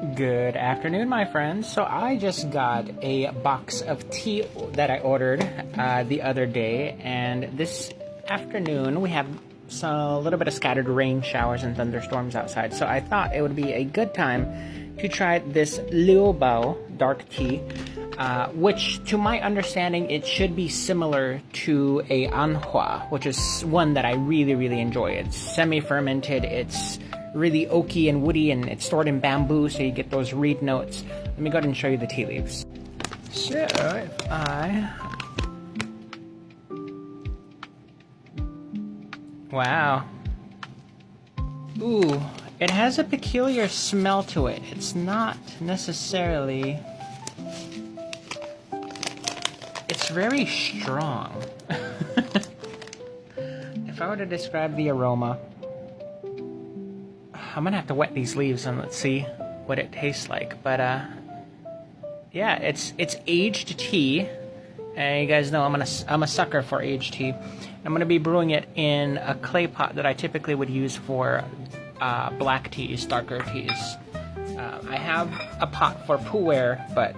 Good afternoon, my friends. So I just got a box of tea that I ordered the other day, and this afternoon we have a little bit of scattered rain showers and thunderstorms outside. So I thought it would be a good time to try this Liu Bao dark tea, which to my understanding it should be similar to a anhua, which is one that I really enjoy. It's semi-fermented, it's really oaky and woody, and it's stored in bamboo, so you get those reed notes. Let me go ahead and show you the tea leaves. So if wow. Ooh, it has a peculiar smell to it. It's not necessarily... It's very strong. If I were to describe the aroma, I'm gonna have to wet these leaves and let's see what it tastes like. But yeah, it's aged tea, and you guys know I'm a sucker for aged tea. I'm gonna be brewing it in a clay pot that I typically would use for black teas, darker teas. I have a pot for Puer, but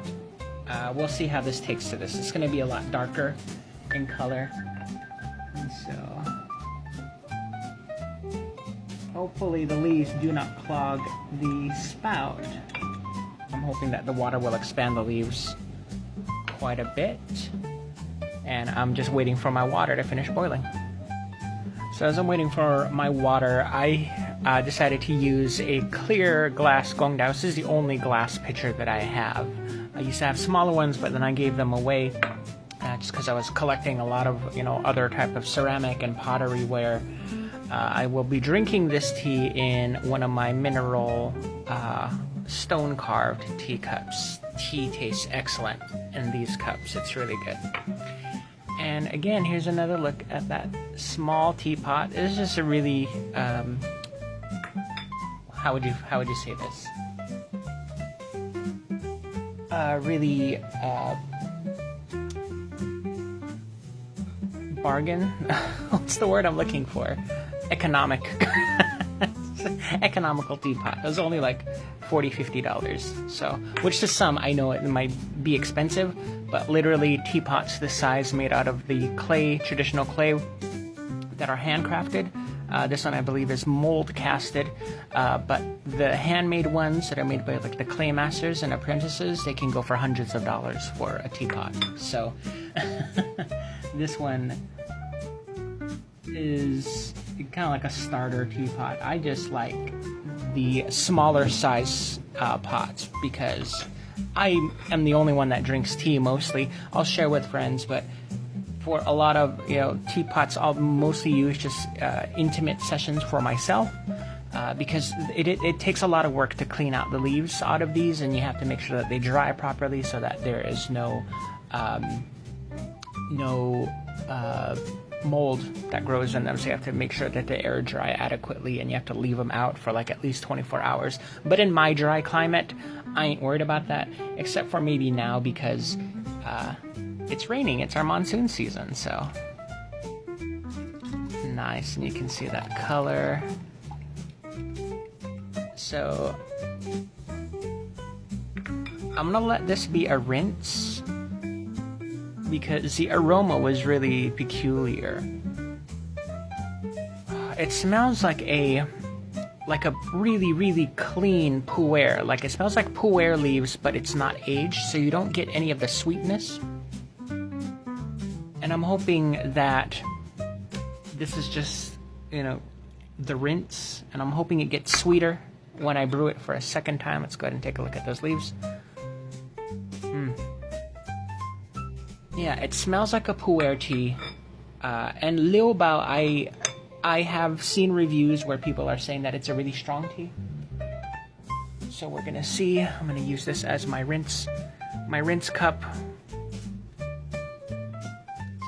we'll see how this takes to this. It's gonna be a lot darker in color, and so hopefully the leaves do not clog the spout. I'm hoping that the water will expand the leaves quite a bit. And I'm just waiting for my water to finish boiling. So as I'm waiting for my water, I decided to use a clear glass gongdao. This is the only glass pitcher that I have. I used to have smaller ones, but then I gave them away just because I was collecting a lot of, other type of ceramic and pottery ware. I will be drinking this tea in one of my mineral stone-carved teacups. Tea tastes excellent in these cups. It's really good. And again, here's another look at that small teapot. It's just a really, how would you say this? Really bargain. What's the word I'm looking for? Economical teapot. It was only like $40-50. So, which to some I know it might be expensive, but literally teapots this size made out of the clay, traditional clay that are handcrafted. This one I believe is mold casted, but the handmade ones that are made by like the clay masters and apprentices, they can go for hundreds of dollars for a teapot. So this one is kind of like a starter teapot. I just like the smaller size pots because I am the only one that drinks tea mostly. I'll share with friends, but for a lot of teapots, I'll mostly use just intimate sessions for myself because it takes a lot of work to clean out the leaves out of these, and you have to make sure that they dry properly so that there is no mold that grows in them. So you have to make sure that the air dry adequately, and you have to leave them out for like at least 24 hours. But in my dry climate, I ain't worried about that, except for maybe now because it's raining. It's our monsoon season, so nice, and you can see that color. So I'm gonna let this be a rinse because the aroma was really peculiar. It smells like a really clean Puer. Like it smells like Puer leaves, but it's not aged, so you don't get any of the sweetness. And I'm hoping that this is just, the rinse, and I'm hoping it gets sweeter when I brew it for a second time. Let's go ahead and take a look at those leaves. Yeah, it smells like a Puer tea. And Liu Bao, I have seen reviews where people are saying that it's a really strong tea. So we're gonna see. I'm gonna use this as my rinse cup. So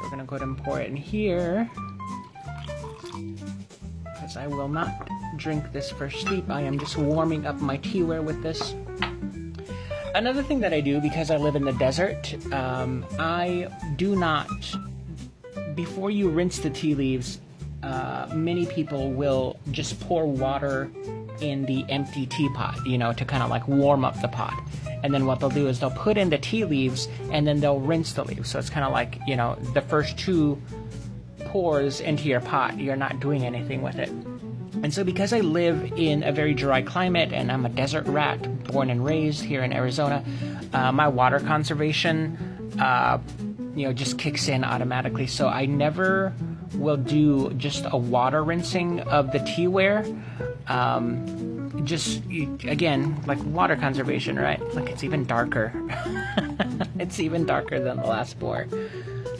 we're gonna go ahead and pour it in here, because I will not drink this for sleep. I am just warming up my teaware with this. Another thing that I do, because I live in the desert, I do not, before you rinse the tea leaves, many people will just pour water in the empty teapot, you know, to kind of like warm up the pot. And then what they'll do is they'll put in the tea leaves and then they'll rinse the leaves. So it's kind of like, you know, the first 2 pours into your pot, you're not doing anything with it. And so because I live in a very dry climate and I'm a desert rat, born and raised here in Arizona, my water conservation, you know, just kicks in automatically. So I never will do just a water rinsing of the teaware. Just, again, like water conservation, right? Look, it's even darker. It's even darker than the last pour.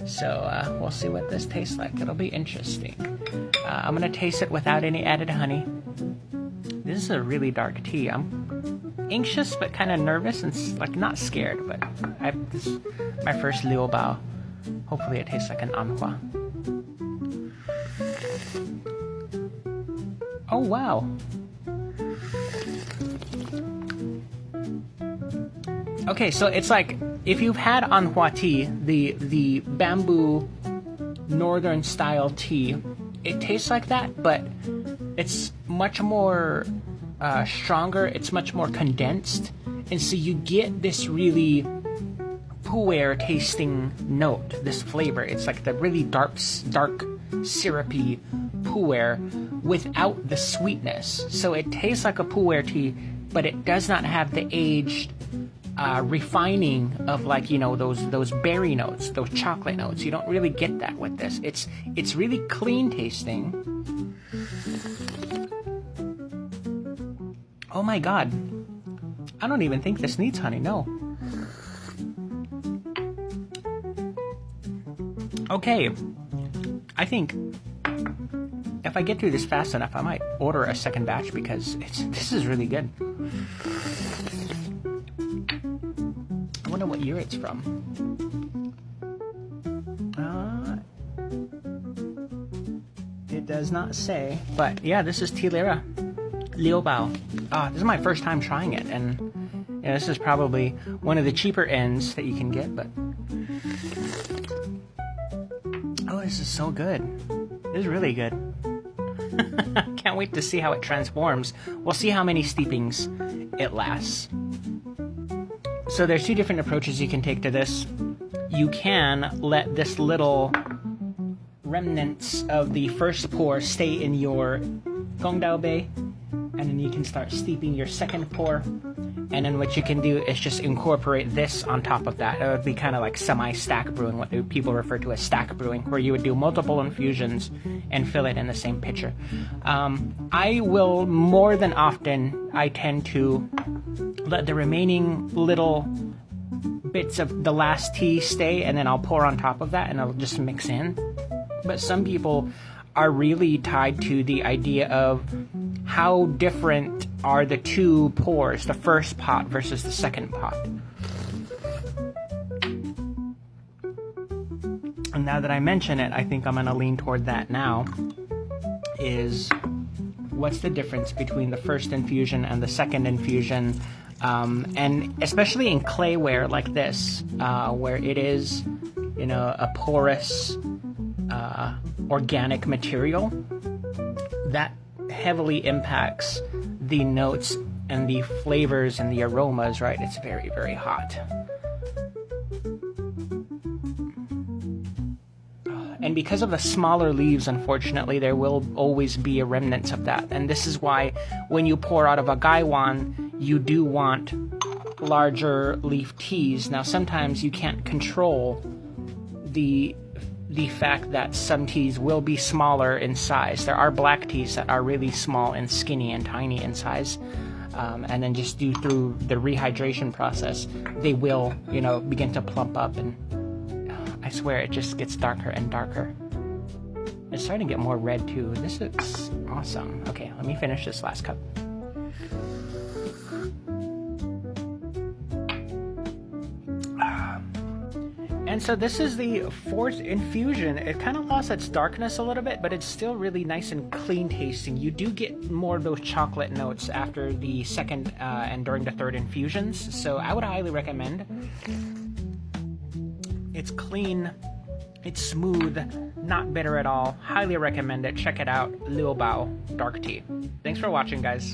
So we'll see what this tastes like. It'll be interesting. I'm gonna taste it without any added honey. This is a really dark tea. I'm anxious but kind of nervous and like not scared, but this is my first Liu Bao. Hopefully it tastes like an anhua. Oh wow. Okay, so it's like if you've had anhua tea, the bamboo northern style tea, it tastes like that, but it's much more stronger. It's much more condensed, and so you get this really puer tasting note, this flavor. It's like the really dark syrupy puer without the sweetness. So it tastes like a puer tea, but it does not have the aged refining of, like, you know, those berry notes, those chocolate notes. You don't really get that with this. It's really clean tasting. Oh my god, I don't even think this needs honey. No. Okay, I think if I get through this fast enough, I might order a second batch because this is really good. I wonder what year it's from. It does not say, but yeah, this is TEALYRA Liu Bao. This is my first time trying it, and you know, this is probably one of the cheaper ends that you can get, but oh, this is so good. This is really good. Can't wait to see how it transforms. We'll see how many steepings it lasts. So there's 2 different approaches you can take to this. You can let this little remnants of the first pour stay in your gongdao bei, and then you can start steeping your second pour. And then what you can do is just incorporate this on top of that. It would be kind of like semi-stack brewing, what people refer to as stack brewing, where you would do multiple infusions and fill it in the same pitcher. I will more than often, I tend to let the remaining little bits of the last tea stay, and then I'll pour on top of that and I'll just mix in. But some people are really tied to the idea of how different are the 2 pours, the first pot versus the second pot. And now that I mention it, I think I'm going to lean toward that now, is what's the difference between the first infusion and the second infusion, and especially in clayware like this, where it is, you know, a porous organic material, that heavily impacts the notes and the flavors and the aromas, right? It's very, very hot. And because of the smaller leaves, unfortunately, there will always be a remnant of that. And this is why when you pour out of a gaiwan, you do want larger leaf teas. Now, sometimes you can't control the fact that some teas will be smaller in size. There are black teas that are really small and skinny and tiny in size. And then just due through the rehydration process, they will, you know, begin to plump up, and I swear it just gets darker and darker. It's starting to get more red too. This looks awesome. Okay, let me finish this last cup. And so this is the 4th infusion. It kind of lost its darkness a little bit, but it's still really nice and clean tasting. You do get more of those chocolate notes after the 2nd and during the 3rd infusions. So I would highly recommend. It's clean, it's smooth, not bitter at all. Highly recommend it. Check it out. Liu Bao Dark Tea. Thanks for watching, guys.